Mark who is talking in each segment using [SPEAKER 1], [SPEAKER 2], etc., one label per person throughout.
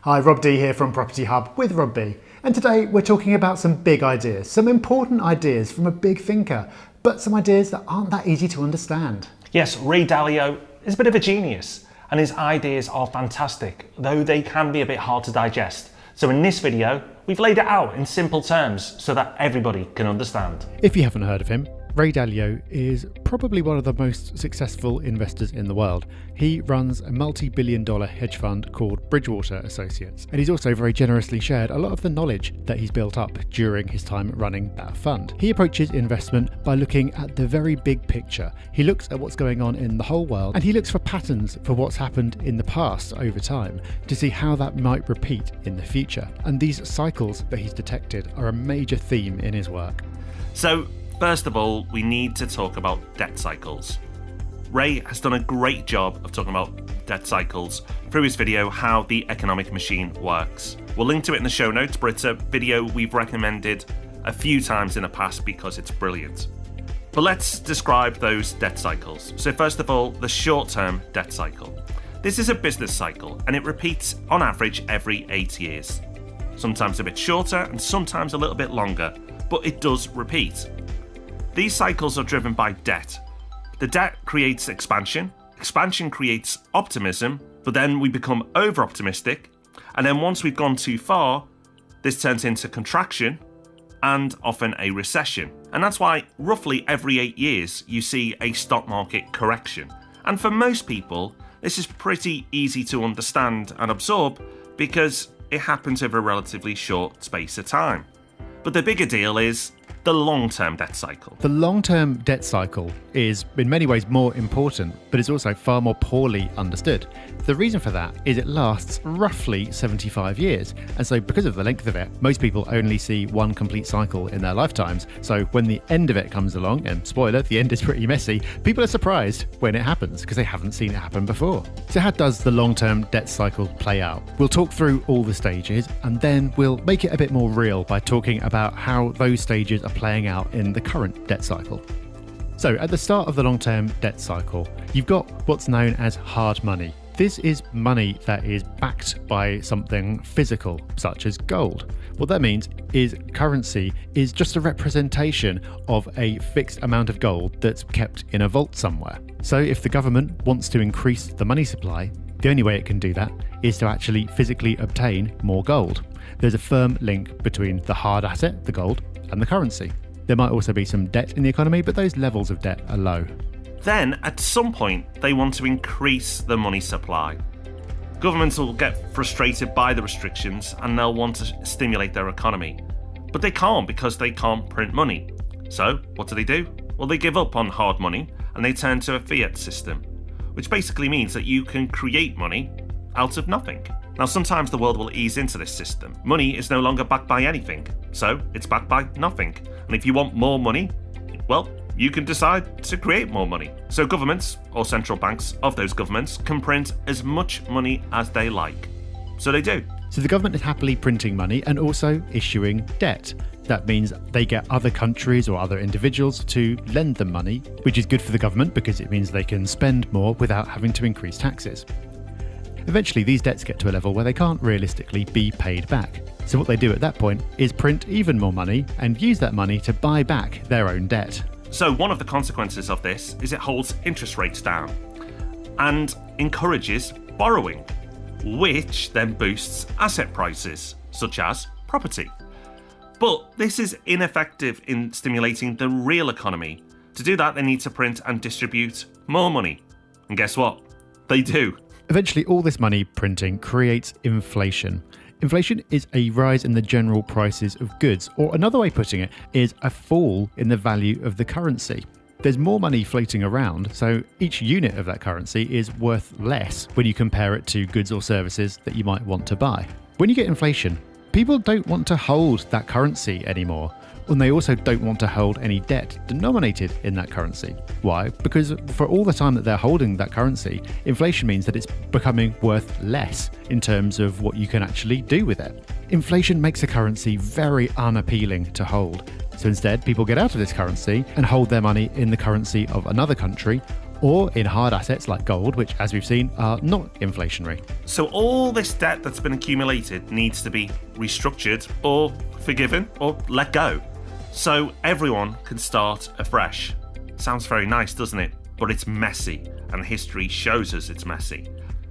[SPEAKER 1] Hi, Rob D here from Property Hub with Rob B. And today we're talking about some big ideas, some important ideas from a big thinker, but some ideas that aren't that easy to understand.
[SPEAKER 2] Yes, Ray Dalio is a bit of a genius and his ideas are fantastic, though they can be a bit hard to digest. So in this video, we've laid it out in simple terms so that everybody can understand.
[SPEAKER 1] If you haven't heard of him, Ray Dalio is probably one of the most successful investors in the world. He runs a multi-billion-dollar hedge fund called Bridgewater Associates, and he's also very generously shared a lot of the knowledge that he's built up during his time running that fund. He approaches investment by looking at the very big picture. He looks at what's going on in the whole world, and he looks for patterns for what's happened in the past over time to see how that might repeat in the future. And these cycles that he's detected are a major theme in his work.
[SPEAKER 2] So, first of all, we need to talk about debt cycles. Ray has done a great job of talking about debt cycles through his video, How the Economic Machine Works. We'll link to it in the show notes, but it's a video we've recommended a few times in the past because it's brilliant. But let's describe those debt cycles. So first of all, the short-term debt cycle. This is a business cycle and it repeats on average every 8 years. Sometimes a bit shorter and sometimes a little bit longer, but it does repeat. These cycles are driven by debt. The debt creates expansion creates optimism, but then we become over-optimistic, and then once we've gone too far, this turns into contraction and often a recession. And that's why roughly every 8 years you see a stock market correction. And for most people, this is pretty easy to understand and absorb because it happens over a relatively short space of time. But the bigger deal is the long-term debt cycle.
[SPEAKER 1] The long-term debt cycle is in many ways more important, but it's also far more poorly understood. The reason for that is it lasts roughly 75 years. And so because of the length of it, most people only see one complete cycle in their lifetimes. So when the end of it comes along, and spoiler, the end is pretty messy, people are surprised when it happens because they haven't seen it happen before. So how does the long-term debt cycle play out? We'll talk through all the stages and then we'll make it a bit more real by talking about how those stages are playing out in the current debt cycle. So at the start of the long-term debt cycle, you've got what's known as hard money. This is money that is backed by something physical, such as gold. What that means is currency is just a representation of a fixed amount of gold that's kept in a vault somewhere. So if the government wants to increase the money supply, the only way it can do that is to actually physically obtain more gold. There's a firm link between the hard asset, the gold, and the currency. There might also be some debt in the economy, but those levels of debt are low.
[SPEAKER 2] Then, at some point, they want to increase the money supply. Governments will get frustrated by the restrictions and they'll want to stimulate their economy. But they can't because they can't print money. So, what do? Well, they give up on hard money and they turn to a fiat system, which basically means that you can create money out of nothing. Now, sometimes the world will ease into this system. Money is no longer backed by anything, so it's backed by nothing. And if you want more money, well, you can decide to create more money. So governments, or central banks of those governments, can print as much money as they like. So they do.
[SPEAKER 1] So the government is happily printing money and also issuing debt. That means they get other countries or other individuals to lend them money, which is good for the government because it means they can spend more without having to increase taxes. Eventually, these debts get to a level where they can't realistically be paid back. So what they do at that point is print even more money and use that money to buy back their own debt.
[SPEAKER 2] So one of the consequences of this is it holds interest rates down and encourages borrowing, which then boosts asset prices, such as property. But this is ineffective in stimulating the real economy. To do that, they need to print and distribute more money. And guess what? They do.
[SPEAKER 1] Eventually, all this money printing creates inflation. Inflation is a rise in the general prices of goods, or another way of putting it is a fall in the value of the currency. There's more money floating around, so each unit of that currency is worth less when you compare it to goods or services that you might want to buy. When you get inflation, people don't want to hold that currency anymore. And they also don't want to hold any debt denominated in that currency. Why? Because for all the time that they're holding that currency, inflation means that it's becoming worth less in terms of what you can actually do with it. Inflation makes a currency very unappealing to hold. So instead, people get out of this currency and hold their money in the currency of another country or in hard assets like gold, which, as we've seen, are not inflationary.
[SPEAKER 2] So all this debt that's been accumulated needs to be restructured or forgiven or let go, so everyone can start afresh. Sounds very nice, doesn't it? But it's messy, and history shows us it's messy.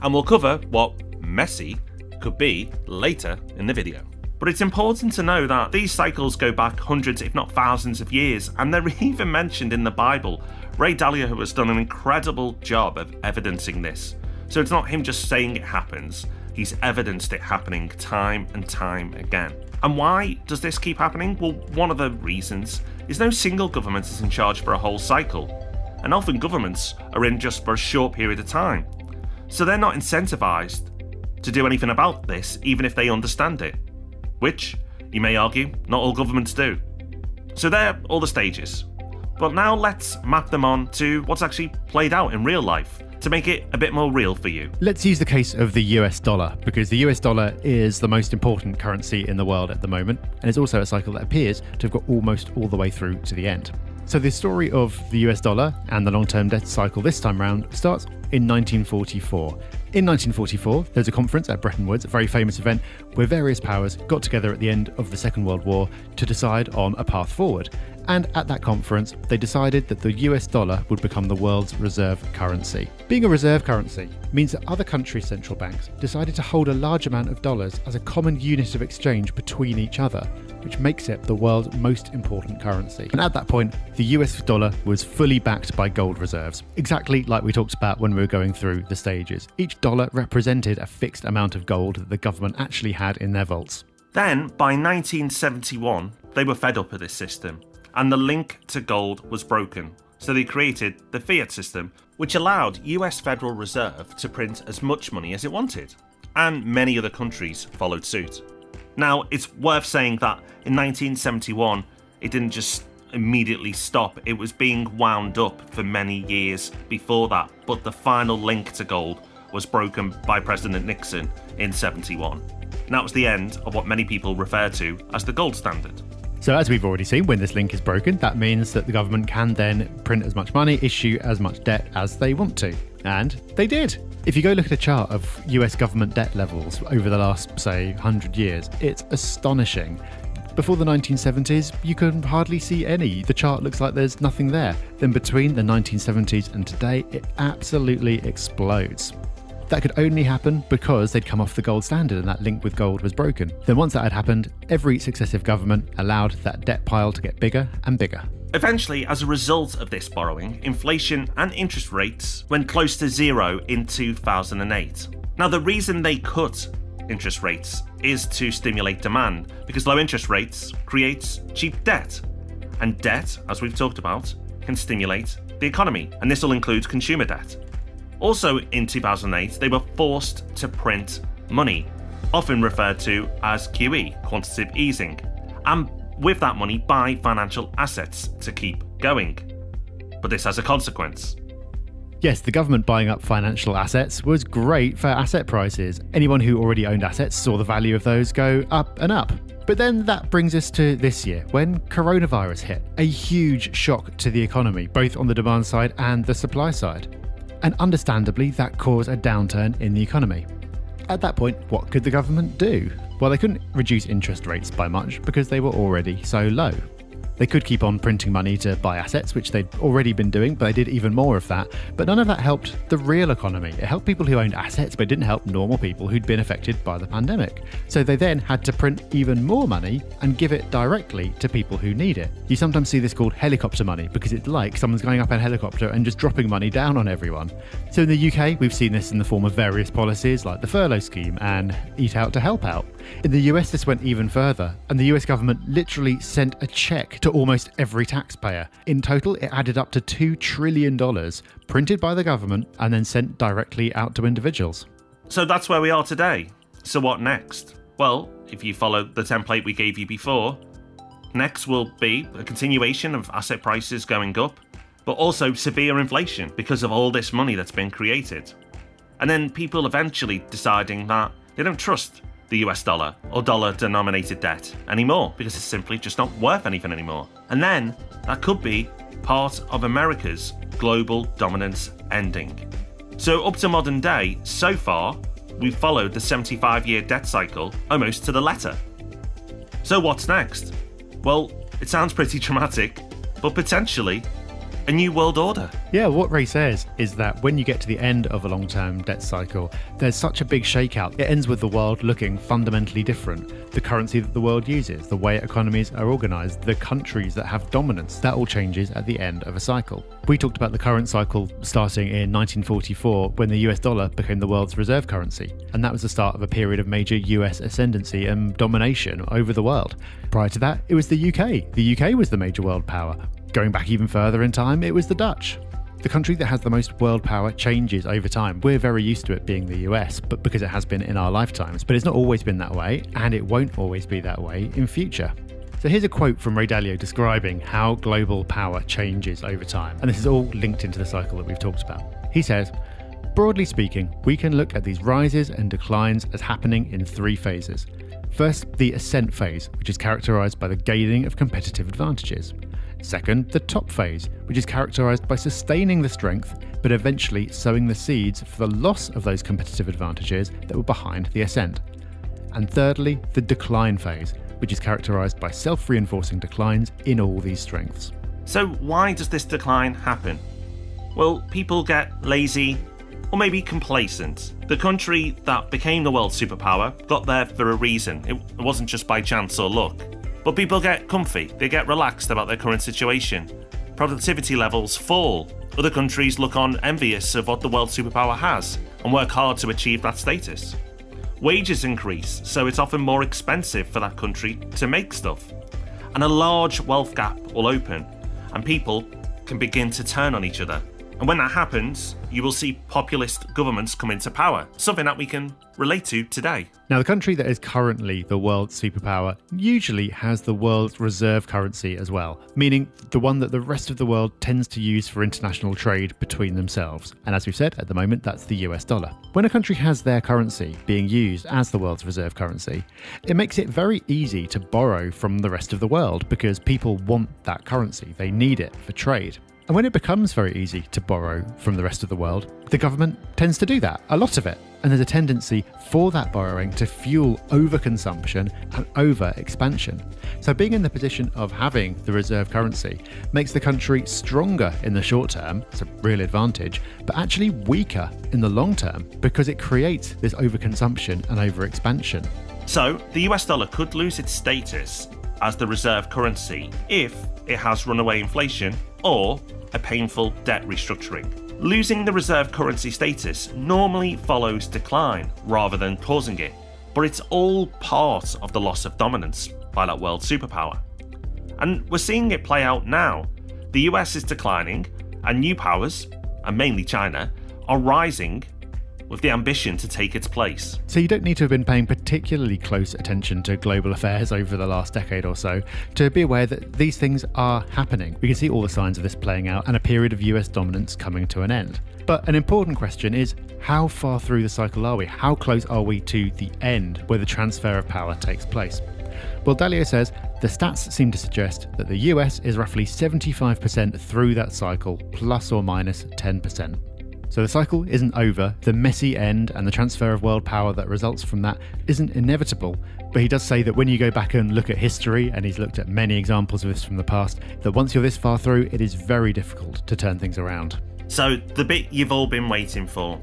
[SPEAKER 2] And we'll cover what messy could be later in the video. But it's important to know that these cycles go back hundreds, if not thousands of years, and they're even mentioned in the Bible. Ray Dalio has done an incredible job of evidencing this. So it's not him just saying it happens, he's evidenced it happening time and time again. And why does this keep happening? Well, one of the reasons is no single government is in charge for a whole cycle, and often governments are in just for a short period of time. So they're not incentivized to do anything about this, even if they understand it. Which, you may argue, not all governments do. So they're all the stages. But now let's map them on to what's actually played out in real life, to make it a bit more real for you.
[SPEAKER 1] Let's use the case of the US dollar, because the US dollar is the most important currency in the world at the moment, and it's also a cycle that appears to have got almost all the way through to the end. So the story of the US dollar and the long-term debt cycle this time round starts in 1944. In 1944, there's a conference at Bretton Woods, a very famous event, where various powers got together at the end of the Second World War to decide on a path forward. And at that conference, they decided that the US dollar would become the world's reserve currency. Being a reserve currency means that other countries' central banks decided to hold a large amount of dollars as a common unit of exchange between each other, which makes it the world's most important currency. And at that point, the US dollar was fully backed by gold reserves, exactly like we talked about when we were going through the stages. Each dollar represented a fixed amount of gold that the government actually had in their vaults.
[SPEAKER 2] Then, by 1971, they were fed up with this system, and the link to gold was broken. So they created the fiat system, which allowed US Federal Reserve to print as much money as it wanted. And many other countries followed suit. Now, it's worth saying that in 1971, it didn't just immediately stop. It was being wound up for many years before that, but the final link to gold was broken by President Nixon in 71. And that was the end of what many people refer to as the gold standard.
[SPEAKER 1] So as we've already seen, when this link is broken, that means that the government can then print as much money, issue as much debt as they want to. And they did. If you go look at a chart of US government debt levels over the last, say, 100 years, it's astonishing. Before the 1970s, you can hardly see any. The chart looks like there's nothing there. Then between the 1970s and today, it absolutely explodes. That could only happen because they'd come off the gold standard and that link with gold was broken. Then once that had happened, every successive government allowed that debt pile to get bigger and bigger.
[SPEAKER 2] Eventually, as a result of this borrowing, inflation and interest rates went close to zero in 2008. Now, the reason they cut interest rates is to stimulate demand, because low interest rates creates cheap debt. And debt, as we've talked about, can stimulate the economy, and this will include consumer debt. Also in 2008, they were forced to print money, often referred to as QE, quantitative easing, and with that money buy financial assets to keep going. But this has a consequence.
[SPEAKER 1] Yes, the government buying up financial assets was great for asset prices. Anyone who already owned assets saw the value of those go up and up. But then that brings us to this year, when coronavirus hit. A huge shock to the economy, both on the demand side and the supply side. And understandably, that caused a downturn in the economy. At that point, what could the government do? Well, they couldn't reduce interest rates by much because they were already so low. They could keep on printing money to buy assets, which they'd already been doing, but they did even more of that. But none of that helped the real economy. It helped people who owned assets, but it didn't help normal people who'd been affected by the pandemic. So they then had to print even more money and give it directly to people who need it. You sometimes see this called helicopter money, because it's like someone's going up in a helicopter and just dropping money down on everyone. So in the UK, we've seen this in the form of various policies like the furlough scheme and Eat Out to Help Out. In the US, this went even further, and the US government literally sent a check to almost every taxpayer. In total, it added up to $2 trillion, printed by the government and then sent directly out to individuals.
[SPEAKER 2] So that's where we are today. So what next? Well, if you follow the template we gave you before, next will be a continuation of asset prices going up, but also severe inflation because of all this money that's been created. And then people eventually deciding that they don't trust the US dollar or dollar-denominated debt anymore because it's simply just not worth anything anymore. And then that could be part of America's global dominance ending. So up to modern day, so far, we've followed the 75-year debt cycle almost to the letter. So what's next? Well, it sounds pretty dramatic, but potentially a new world order.
[SPEAKER 1] Yeah, what Ray says is that when you get to the end of a long-term debt cycle, there's such a big shakeout. It ends with the world looking fundamentally different. The currency that the world uses, the way economies are organised, the countries that have dominance, that all changes at the end of a cycle. We talked about the current cycle starting in 1944 when the US dollar became the world's reserve currency, and that was the start of a period of major US ascendancy and domination over the world. Prior to that, it was the UK. The UK was the major world power. Going back even further in time, it was the Dutch. The country that has the most world power changes over time. We're very used to it being the US, but because it has been in our lifetimes. But it's not always been that way, and it won't always be that way in future. So here's a quote from Ray Dalio describing how global power changes over time. And this is all linked into the cycle that we've talked about. He says, broadly speaking, we can look at these rises and declines as happening in three phases. First, the ascent phase, which is characterized by the gaining of competitive advantages. Second, the top phase, which is characterized by sustaining the strength, but eventually sowing the seeds for the loss of those competitive advantages that were behind the ascent. And thirdly, the decline phase, which is characterized by self-reinforcing declines in all these strengths.
[SPEAKER 2] So why does this decline happen? Well, people get lazy or maybe complacent. The country that became the world superpower got there for a reason. It wasn't just by chance or luck. But people get comfy, they get relaxed about their current situation. Productivity levels fall. Other countries look on envious of what the world superpower has and work hard to achieve that status. Wages increase, so it's often more expensive for that country to make stuff. And a large wealth gap will open, and people can begin to turn on each other. And when that happens, you will see populist governments come into power, something that we can relate to today.
[SPEAKER 1] Now, the country that is currently the world's superpower usually has the world's reserve currency as well, meaning the one that the rest of the world tends to use for international trade between themselves. And as we've said, at the moment, that's the US dollar. When a country has their currency being used as the world's reserve currency, it makes it very easy to borrow from the rest of the world because people want that currency. They need it for trade. And when it becomes very easy to borrow from the rest of the world, the government tends to do that, a lot of it. And there's a tendency for that borrowing to fuel overconsumption and over-expansion. So being in the position of having the reserve currency makes the country stronger in the short term, it's a real advantage, but actually weaker in the long term because it creates this overconsumption and over-expansion.
[SPEAKER 2] So the US dollar could lose its status as the reserve currency if it has runaway inflation or a painful debt restructuring. Losing the reserve currency status normally follows decline rather than causing it, but it's all part of the loss of dominance by that world superpower. And we're seeing it play out now. The US is declining, and new powers, and mainly China, are rising with the ambition to take its place.
[SPEAKER 1] So you don't need to have been paying particularly close attention to global affairs over the last decade or so to be aware that these things are happening. We can see all the signs of this playing out and a period of US dominance coming to an end. But an important question is, how far through the cycle are we? How close are we to the end where the transfer of power takes place? Well, Dalio says the stats seem to suggest that the US is roughly 75% through that cycle, plus or minus 10%. So the cycle isn't over, the messy end and the transfer of world power that results from that isn't inevitable, but he does say that when you go back and look at history, and he's looked at many examples of this from the past, that once you're this far through, it is very difficult to turn things around.
[SPEAKER 2] So the bit you've all been waiting for.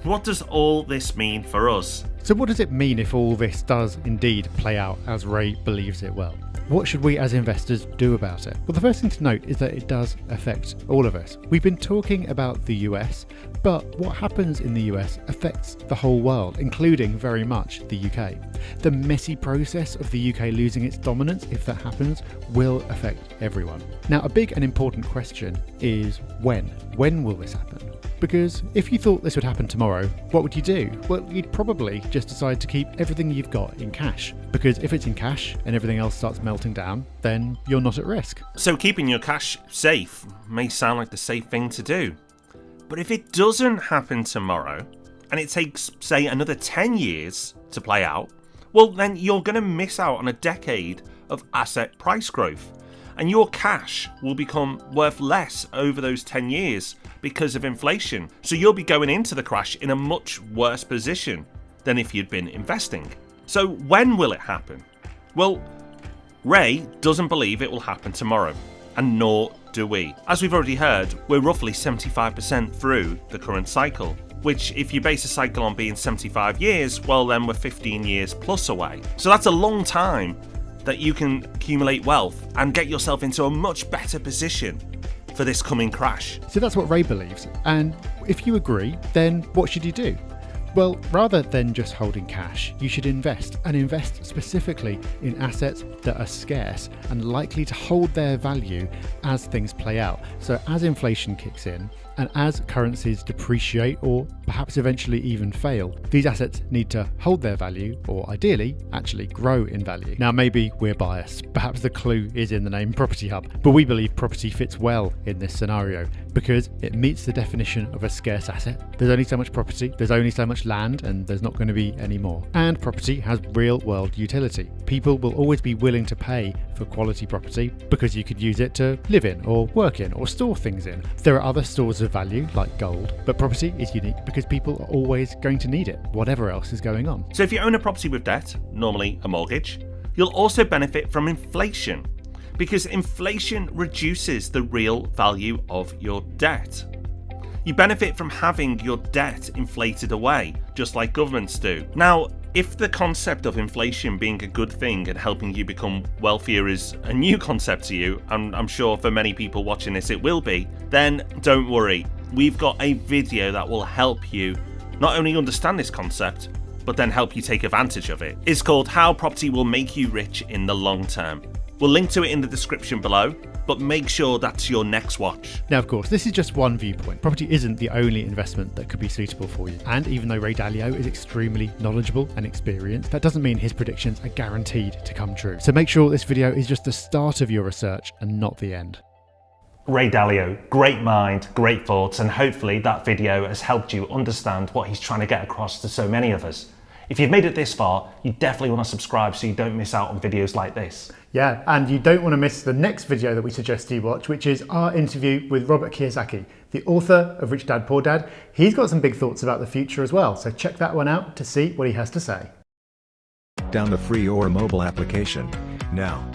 [SPEAKER 2] What does all this mean for us?
[SPEAKER 1] So what does it mean if all this does indeed play out as Ray believes it will? What should we as investors do about it? Well, the first thing to note is that it does affect all of us. We've been talking about the US, but what happens in the US affects the whole world, including very much the UK. The messy process of the UK losing its dominance, if that happens, will affect everyone. Now, a big and important question is when? When will this happen? Because if you thought this would happen tomorrow, what would you do? Well, you'd probably just decide to keep everything you've got in cash. Because if it's in cash and everything else starts melting down, then you're not at risk.
[SPEAKER 2] So keeping your cash safe may sound like the safe thing to do. But if it doesn't happen tomorrow, and it takes, say, another 10 years to play out, well, then you're going to miss out on a decade of asset price growth. and your cash will become worth less over those 10 years because of inflation. So you'll be going into the crash in a much worse position than if you'd been investing. So when will it happen? Well, Ray doesn't believe it will happen tomorrow, and nor do we. As we've already heard, we're roughly 75% through the current cycle, which if you base a cycle on being 75 years, well then we're 15 years plus away. So that's a long time that you can accumulate wealth and get yourself into a much better position for this coming crash.
[SPEAKER 1] So that's what Ray believes. And if you agree, then what should you do? Well, rather than just holding cash, you should invest, and invest specifically in assets that are scarce and likely to hold their value as things play out. So as inflation kicks in, and as currencies depreciate or perhaps eventually even fail, these assets need to hold their value, or ideally actually grow in value. Now maybe we're biased, perhaps the clue is in the name Property Hub, but we believe property fits well in this scenario because it meets the definition of a scarce asset. There's only so much property, there's only so much land, and there's not going to be any more. And property has real world utility. People will always be willing to pay for quality property because you could use it to live in or work in or store things in. There are other stores of value like gold, but property is unique because people are always going to need it, whatever else is going on.
[SPEAKER 2] So if you own a property with debt, normally a mortgage, you'll also benefit from inflation because inflation reduces the real value of your debt. You benefit from having your debt inflated away, just like governments do. Now, if the concept of inflation being a good thing and helping you become wealthier is a new concept to you, and I'm sure for many people watching this it will be, then don't worry. We've got a video that will help you not only understand this concept, but then help you take advantage of it. It's called How Property Will Make You Rich in the Long Term. We'll link to it in the description below, but make sure that's your next watch.
[SPEAKER 1] Now, of course, this is just one viewpoint. Property isn't the only investment that could be suitable for you. And even though Ray Dalio is extremely knowledgeable and experienced, that doesn't mean his predictions are guaranteed to come true. So make sure this video is just the start of your research and not the end.
[SPEAKER 3] Ray Dalio, great mind, great thoughts, and hopefully that video has helped you understand what he's trying to get across to so many of us. If you've made it this far, you definitely want to subscribe so you don't miss out on videos like this.
[SPEAKER 1] Yeah, and you don't want to miss the next video that we suggest you watch, which is our interview with Robert Kiyosaki, the author of Rich Dad Poor Dad. He's got some big thoughts about the future as well, so check that one out to see what he has to say.
[SPEAKER 4] Down the free or mobile application now.